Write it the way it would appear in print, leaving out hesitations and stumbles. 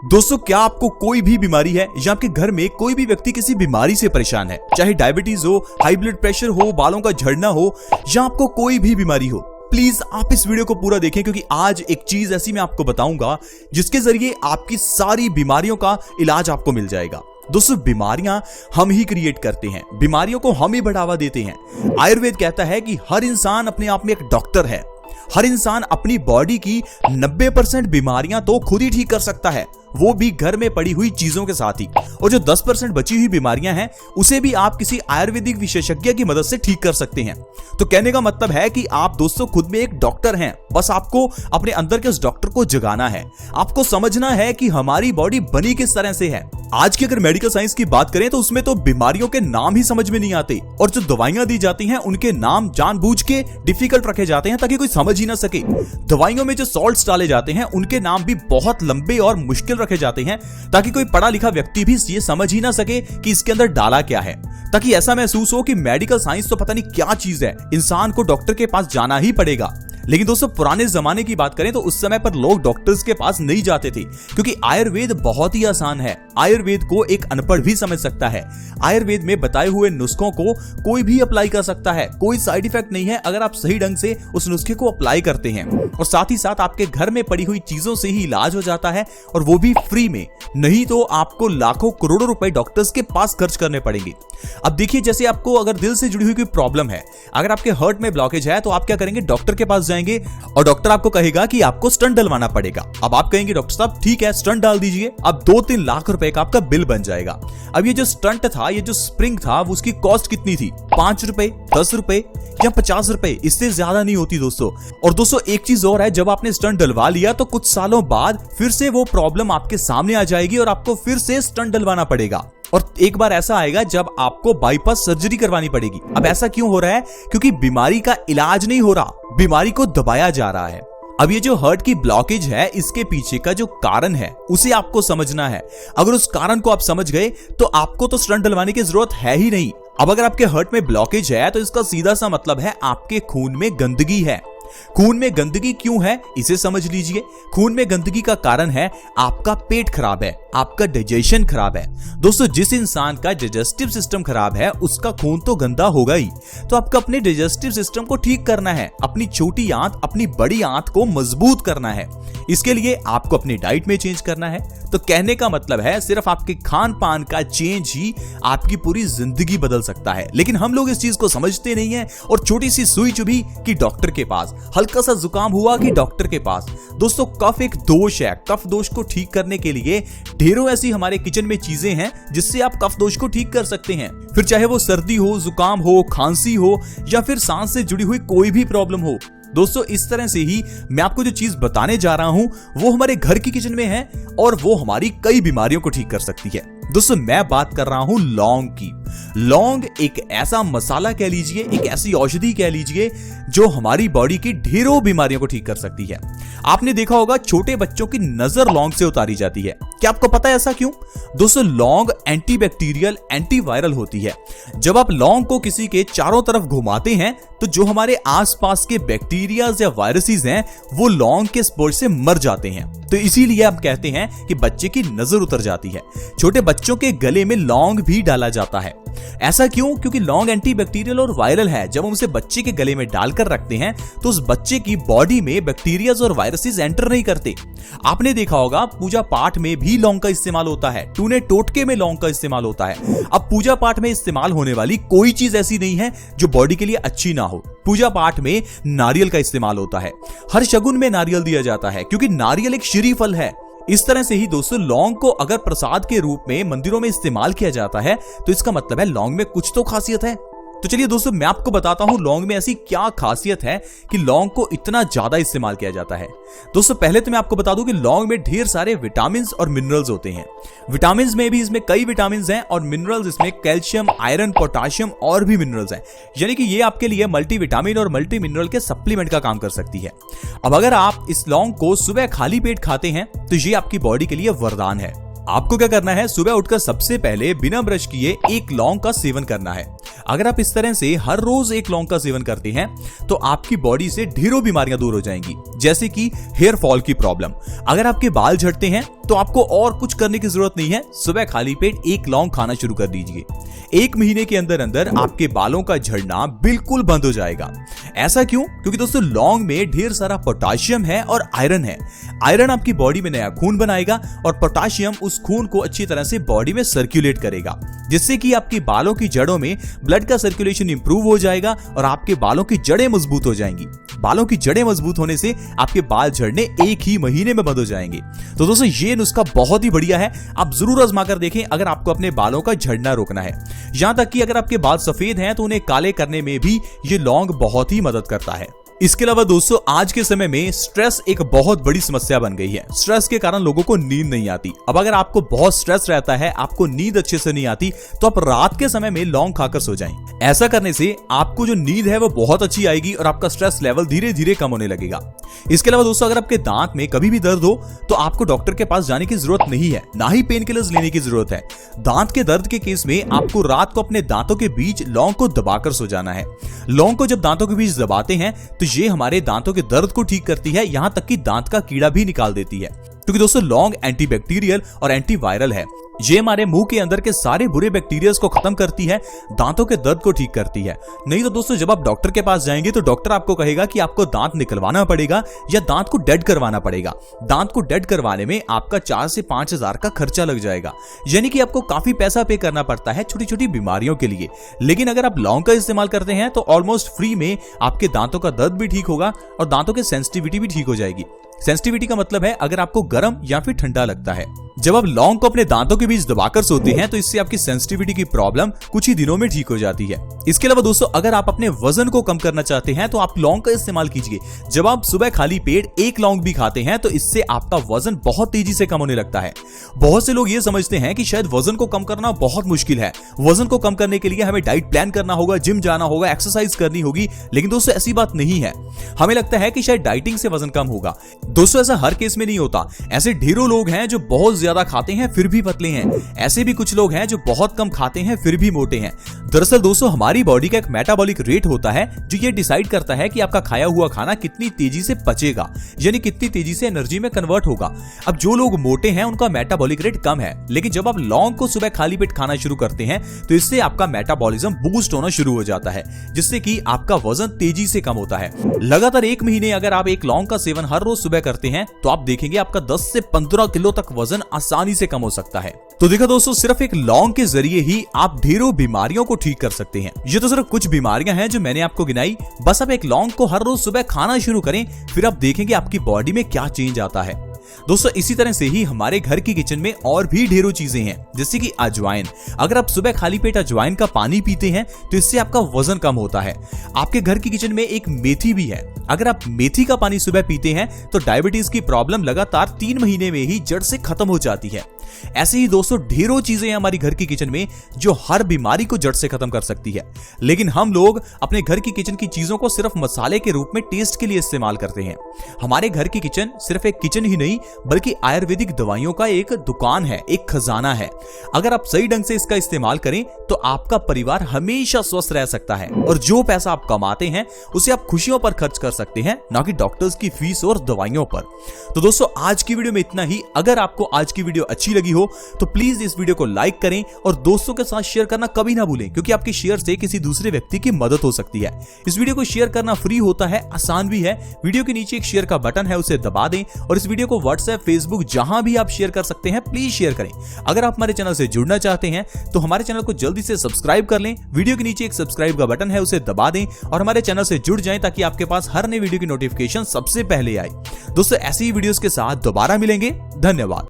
दोस्तों, क्या आपको कोई भी बीमारी है या आपके घर में कोई भी व्यक्ति किसी बीमारी से परेशान है, चाहे डायबिटीज हो, हाई ब्लड प्रेशर हो, बालों का झड़ना हो या आपको कोई भी बीमारी हो, प्लीज आप इस वीडियो को पूरा देखें क्योंकि आज एक चीज ऐसी मैं आपको बताऊंगा जिसके जरिए आपकी सारी बीमारियों का इलाज आपको मिल जाएगा। दोस्तों, बीमारियां हम ही क्रिएट करते हैं, बीमारियों को हम ही बढ़ावा देते हैं। आयुर्वेद कहता है कि हर इंसान अपने आप में एक डॉक्टर है। हर इंसान अपनी बॉडी की 90% बीमारियां तो खुद ही ठीक कर सकता है, वो भी घर में पड़ी हुई चीजों के साथ ही। और जो 10% बची हुई बीमारियां हैं उसे भी आप किसी आयुर्वेदिक विशेषज्ञ की मदद से ठीक कर सकते हैं। तो कहने का मतलब है कि आप दोस्तों खुद में एक डॉक्टर हैं, बस आपको अपने अंदर के उस डॉक्टर को जगाना है। आपको समझना है कि हमारी बॉडी बनी किस तरह से है। आज की अगर मेडिकल साइंस की बात करें तो उसमें तो बीमारियों के नाम ही समझ में नहीं आते, और जो दवाइयां दी जाती हैं उनके नाम जानबूझ के डिफिकल्ट रखे जाते हैं ताकि कोई समझ ही ना सके। दवाइयों में जो सॉल्ट्स डाले जाते हैं उनके नाम भी बहुत लंबे और मुश्किल रखे जाते हैं ताकि कोई पढ़ा लिखा व्यक्ति भी ये समझ ही ना सके कि इसके अंदर डाला क्या है, ताकि ऐसा महसूस हो कि मेडिकल साइंस तो पता नहीं क्या चीज है, इंसान को डॉक्टर के पास जाना ही पड़ेगा। लेकिन दोस्तों, पुराने जमाने की बात करें तो उस समय पर लोग डॉक्टर्स के पास नहीं जाते थे क्योंकि आयुर्वेद बहुत ही आसान है। आयुर्वेद को एक अनपढ़ भी समझ सकता है। आयुर्वेद में बताए हुए नुस्खों को कोई भी अप्लाई कर सकता है, कोई साइड इफेक्ट नहीं है अगर आप सही ढंग से उस नुस्खे को अप्लाई करते हैं। और साथ ही साथ आपके घर में पड़ी हुई चीजों से ही इलाज हो जाता है, और वो भी फ्री में। नहीं तो आपको लाखों करोड़ों रुपए डॉक्टर्स के पास खर्च करने पड़ेंगे। अब देखिए, जैसे आपको अगर दिल से जुड़ी हुई कोई प्रॉब्लम है, अगर आपके हार्ट में ब्लॉकेज है तो आप क्या करेंगे, डॉक्टर के पास जाएंगे और डॉक्टर आपको कहेगा कि आपको स्टंट डलवाना पड़ेगा। अब आप कहेंगे डॉक्टर साहब ठीक है स्टंट डाल दीजिए, अब 2-3 लाख रुपए का आपका बिल बन जाएगा। अब ये जो स्टंट था, ये जो स्प्रिंग था, वो उसकी कॉस्ट कितनी थी, 5 रुपए, 10 रुपए या 50 रुपए, इससे ज्यादा नहीं होती दोस्तों। और दोस्तों एक चीज और है, जब आपने स्टंट डलवा लिया तो कुछ सालों बाद फिर से वो प्रॉब्लम आपके सामने आ जाएगी और आपको फिर से स्टंट डलवाना पड़ेगा। और एक बार ऐसा आएगा जब आपको बाईपास सर्जरी करवानी पड़ेगी। अब ऐसा क्यों हो रहा है? क्योंकि बीमारी का इलाज नहीं हो रहा, बीमारी को दबाया जा रहा है। अब ये जो हार्ट की ब्लॉकेज है, इसके पीछे का जो कारण है उसे आपको समझना है। अगर उस कारण को आप समझ गए तो आपको तो स्टंट डलवाने की जरूरत है ही नहीं। अब अगर आपके हार्ट में ब्लॉकेज है तो इसका सीधा सा मतलब है आपके खून में गंदगी है। खून में गंदगी क्यों है इसे समझ लीजिए। खून में गंदगी का कारण है आपका पेट खराब है, आपका डाइजेशन खराब है। दोस्तों, जिस इंसान का डाइजेस्टिव सिस्टम खराब है उसका खून तो गंदा होगा ही। तो आपको अपने डाइजेस्टिव सिस्टम को ठीक करना है, अपनी छोटी आंत अपनी बड़ी आंत को मजबूत करना है। इसके लिए आपको अपनी डाइट में चेंज करना है। तो कहने का मतलब है सिर्फ आपके खान पान का चेंज ही आपकी पूरी जिंदगी बदल सकता है। लेकिन हम लोग इस चीज को समझते नहीं है और छोटी सी सुई चुभी कि डॉक्टर के पास, हल्का सा जुकाम हुआ कि डॉक्टर के पास। दोस्तों, कफ एक दोष है, कफ दोष को ठीक करने के लिए ढेरों ऐसी हमारे किचन में चीजें हैं जिससे आप कफ दोष को ठीक कर सकते हैं। फिर चाहे वो सर्दी हो, जुकाम हो, खांसी हो या फिर सांस से जुड़ी हुई कोई भी प्रॉब्लम हो। दोस्तों, इस तरह से ही मैं आपको जो चीज बताने जा रहा हूं वो हमारे घर की किचन में है और वो हमारी कई बीमारियों को ठीक कर सकती है। दोस्तों, मैं बात कर रहा हूं लौंग की। लौंग एक ऐसा मसाला कह लीजिए, एक ऐसी औषधि कह लीजिए जो हमारी बॉडी की ढेरों बीमारियों को ठीक कर सकती है। आपने देखा होगा छोटे बच्चों की नजर लौंग से उतारी जाती है। क्या आपको पता है ऐसा क्यों? दोस्तों, लौंग एंटीबैक्टीरियल, एंटीवायरल होती है। जब आप लौंग को किसी के चारों तरफ घुमाते हैं तो जो हमारे आसपास के बैक्टीरिया या वायरसेस हैं वो लौंग के स्पर्श से मर जाते हैं। तो इसीलिए हम कहते हैं कि बच्चे की नजर उतर जाती है। छोटे बच्चों के गले में लौंग भी डाला जाता है। ऐसा क्यों? क्योंकि लौंग एंटीबैक्टीरियल और वायरल है। जब हम उसे बच्चे के गले में डालकर रखते हैं तो उस बच्चे की बॉडी में बैक्टीरिया और वायरसेस एंटर नहीं करते। आपने देखा होगा पूजा पाठ में भी लौंग का इस्तेमाल होता है, टूने टोटके में लौंग का इस्तेमाल होता है। अब पूजा पाठ में इस्तेमाल होने वाली कोई चीज ऐसी नहीं है जो बॉडी के लिए अच्छी ना हो। पूजा पाठ में नारियल का इस्तेमाल होता है, हर शगुन में नारियल दिया जाता है क्योंकि नारियल एक श्री फल है। इस तरह से ही दोस्तों, लौंग को अगर प्रसाद के रूप में मंदिरों में इस्तेमाल किया जाता है तो इसका मतलब है लौंग में कुछ तो खासियत है। तो चलिए दोस्तों, मैं आपको बताता हूं लौंग में ऐसी क्या खासियत है कि लौंग को इतना ज्यादा इस्तेमाल किया जाता है। दोस्तों, पहले तो मैं आपको बता दूं कि लौंग में ढेर सारे विटामिन्स और मिनरल्स होते हैं। विटामिन्स में भी इसमें कई विटामिन्स हैं और मिनरल्स इसमें कैल्शियम, आयरन, पोटाशियम और भी मिनरल्स हैं। यानी कि ये आपके लिए मल्टी विटामिन और मल्टी मिनरल के सप्लीमेंट का काम कर सकती है। अब अगर आप इस लौंग को सुबह खाली पेट खाते हैं तो ये आपकी बॉडी के लिए वरदान है। आपको क्या करना है, सुबह उठकर सबसे पहले बिना ब्रश किए एक लौंग का सेवन करना है। अगर आप इस तरह से हर रोज एक लौंग का सेवन करते हैं तो आपकी बॉडी से ढेरों बीमारियां दूर हो जाएंगी, जैसे कि हेयर फॉल की प्रॉब्लम। अगर आपके बाल झड़ते हैं तो आपको और कुछ करने की जरूरत नहीं है, सुबह खाली पेट एक लौंग खाना शुरू कर दीजिए। 1 महीने के अंदर अंदर आपके बालों का झड़ना बिल्कुल बंद हो जाएगा। ऐसा क्यों? क्योंकि दोस्तों लौंग में ढेर सारा पोटाशियम है और आयरन है। आयरन आपकी बॉडी में नया खून बनाएगा और पोटाशियम उस खून को अच्छी तरह से बॉडी में सर्कुलेट करेगा, जिससे कि आपकी बालों की जड़ों में ब्लड का सर्कुलेशन इंप्रूव हो जाएगा और आपके बालों की जड़ें मजबूत हो जाएंगी। बालों की जड़ें मजबूत होने से आपके बाल झड़ने 1 ही महीने में बंद हो जाएंगे। तो दोस्तों ये नुस्खा बहुत ही बढ़िया है, आप जरूर आजमा कर देखें अगर आपको अपने बालों का झड़ना रोकना है। यहां तक कि अगर आपके बाल सफेद हैं तो उन्हें काले करने में भी ये लौंग बहुत ही मदद करता है। इसके अलावा दोस्तों आज के समय में स्ट्रेस एक बहुत बड़ी समस्या बन गई है। स्ट्रेस के कारण लोगों को नींद नहीं आती। अब अगर आपको बहुत स्ट्रेस रहता है, आपको नींद अच्छे से नहीं आती, तो आप रात के समय में लौंग खाकर सो जाएं। ऐसा करने से आपको जो नींद है वो बहुत अच्छी आएगी और आपका स्ट्रेस लेवल धीरे धीरे कम होने लगेगा। इसके अलावा दोस्तों अगर आपके दांत में कभी भी दर्द हो तो आपको डॉक्टर के पास जाने की जरूरत नहीं है, ना ही पेन किलर्स लेने की जरूरत है। दांत के दर्द के केस में आपको रात को अपने दांतों के बीच लौंग को दबाकर सो जाना है। लौंग को जब दांतों के बीच दबाते हैं तो ये हमारे दांतों के दर्द को ठीक करती है, यहां तक कि दांत का कीड़ा भी निकाल देती है। क्योंकि दोस्तों लौंग एंटीबैक्टीरियल और एंटीवायरल है। ये हमारे मुंह के अंदर के सारे बुरे बैक्टीरियाज को खत्म करती है, दांतों के दर्द को ठीक करती है। नहीं तो दोस्तों जब आप डॉक्टर के पास जाएंगे तो डॉक्टर आपको कहेगा कि आपको दांत निकलवाना पड़ेगा या दांत को डेड करवाना पड़ेगा। दांत को डेड करवाने में आपका 4 से 5 हजार का खर्चा लग जाएगा, यानी कि आपको काफी पैसा पे करना पड़ता है छोटी छोटी बीमारियों के लिए। लेकिन अगर आप लौंग का इस्तेमाल करते हैं तो ऑलमोस्ट फ्री में आपके दांतों का दर्द भी ठीक होगा और दांतों की सेंसिटिविटी भी ठीक हो जाएगी। सेंसिटिविटी का मतलब है अगर आपको गर्म या फिर ठंडा लगता है। जब आप लौंग को अपने दांतों के बीच दबाकर सोते हैं तो इससे आपकी सेंसिटिविटी की प्रॉब्लम कुछ ही दिनों में ठीक हो जाती है। इसके अलावा दोस्तों अगर आप अपने वजन को कम करना चाहते हैं तो आप लौंग का इस्तेमाल कीजिए। जब आप सुबह खाली पेट 1 लौंग भी खाते हैं तो इससे आपका वजन बहुत तेजी से कम होने लगता है। बहुत से लोग ये समझते हैं कि शायद वजन को कम करना बहुत मुश्किल है, वजन को कम करने के लिए हमें डाइट प्लान करना होगा, जिम जाना होगा, एक्सरसाइज करनी होगी। लेकिन दोस्तों ऐसी बात नहीं है। हमें लगता है कि शायद डाइटिंग से वजन कम होगा। दोस्तों ऐसा हर केस में नहीं होता। ऐसे ढेरों लोग हैं जो बहुत ज्यादा खाते हैं फिर भी पतले हैं। ऐसे भी कुछ लोग हैं जो बहुत कम खाते हैं फिर भी मोटे हैं। दरअसल दोस्तों हमारी बॉडी का एक मेटाबॉलिक रेट होता है जो ये डिसाइड करता है कि आपका खाया हुआ खाना कितनी तेजी से पचेगा, यानी कितनी तेजी से एनर्जी में कन्वर्ट होगा। अब जो लोग मोटे हैं उनका मेटाबॉलिक रेट कम है, लेकिन जब आप लौंग को सुबह खाली पेट खाना शुरू करते हैं तो इससे आपका मेटाबॉलिज्म बूस्ट होना शुरू हो जाता है, जिससे कि आपका वजन तेजी से कम होता है। लगातार 1 महीने अगर आप 1 लौंग का सेवन हर रोज सुबह करते हैं तो आप देखेंगे आपका 10 से 15 किलो तक वजन आसानी से कम हो सकता है। तो देखा दोस्तों सिर्फ 1 लौंग के जरिए ही आप ढेरों बीमारियों को ठीक कर सकते हैं। ये तो सिर्फ कुछ बीमारियां हैं जो मैंने आपको गिनाई। बस आप 1 लौंग को हर रोज सुबह खाना शुरू करें, फिर आप देखेंगे आपकी बॉडी में क्या चेंज आता है। दोस्तों इसी तरह से ही हमारे घर की किचन में और भी ढेरों चीजें हैं, जैसे कि अजवाइन। अगर आप सुबह खाली पेट अजवाइन का पानी पीते हैं तो इससे आपका वजन कम होता है। आपके घर की किचन में एक मेथी भी है। अगर आप मेथी का पानी सुबह पीते हैं तो डायबिटीज की प्रॉब्लम लगातार 3 महीने में ही जड़ से खत्म हो जाती है। ऐसे ही दोस्तों ढेरों चीजें हमारी घर की किचन में जो हर बीमारी को जड़ से खत्म कर सकती है। लेकिन हम लोग अपने घर की किचन की चीजों को सिर्फ मसाले के रूप में टेस्ट के लिए इस्तेमाल करते हैं। हमारे घर की किचन सिर्फ एक किचन ही नहीं बल्कि आयुर्वेदिक दवाइयों का एक दुकान है, एक खजाना है। अगर आप सही ढंग से इसका इस्तेमाल करें तो आपका परिवार हमेशा स्वस्थ रह सकता है और जो पैसा आप कमाते हैं उसे आप खुशियों पर खर्च कर सकते हैं, ना कि डॉक्टर्स की फीस और दवाइयों पर। तो दोस्तों आज की वीडियो में इतना ही। अगर आपको आज की वीडियो अच्छी लगी हो तो प्लीज इस वीडियो को लाइक करें और दोस्तों के साथ शेयर करना कभी ना भूलें, क्योंकि आपके शेयर से किसी दूसरे व्यक्ति की मदद हो सकती है। इस वीडियो को शेयर करना फ्री होता है, आसान भी है। वीडियो के नीचे एक शेयर का बटन है, उसे दबा दें और इस वीडियो को व्हाट्सएप, फेसबुक जहां भी आप शेयर कर सकते हैं प्लीज शेयर करें। अगर आप हमारे चैनल से जुड़ना चाहते हैं तो हमारे चैनल को जल्दी से सब्सक्राइब कर लें। वीडियो के नीचे एक सब्सक्राइब का बटन है, उसे दबा दें और हमारे चैनल से जुड़ जाएं ताकि आपके पास हर नई वीडियो की नोटिफिकेशन सबसे पहले आए। दोस्तों ऐसी ही वीडियोस के साथ दोबारा मिलेंगे। धन्यवाद।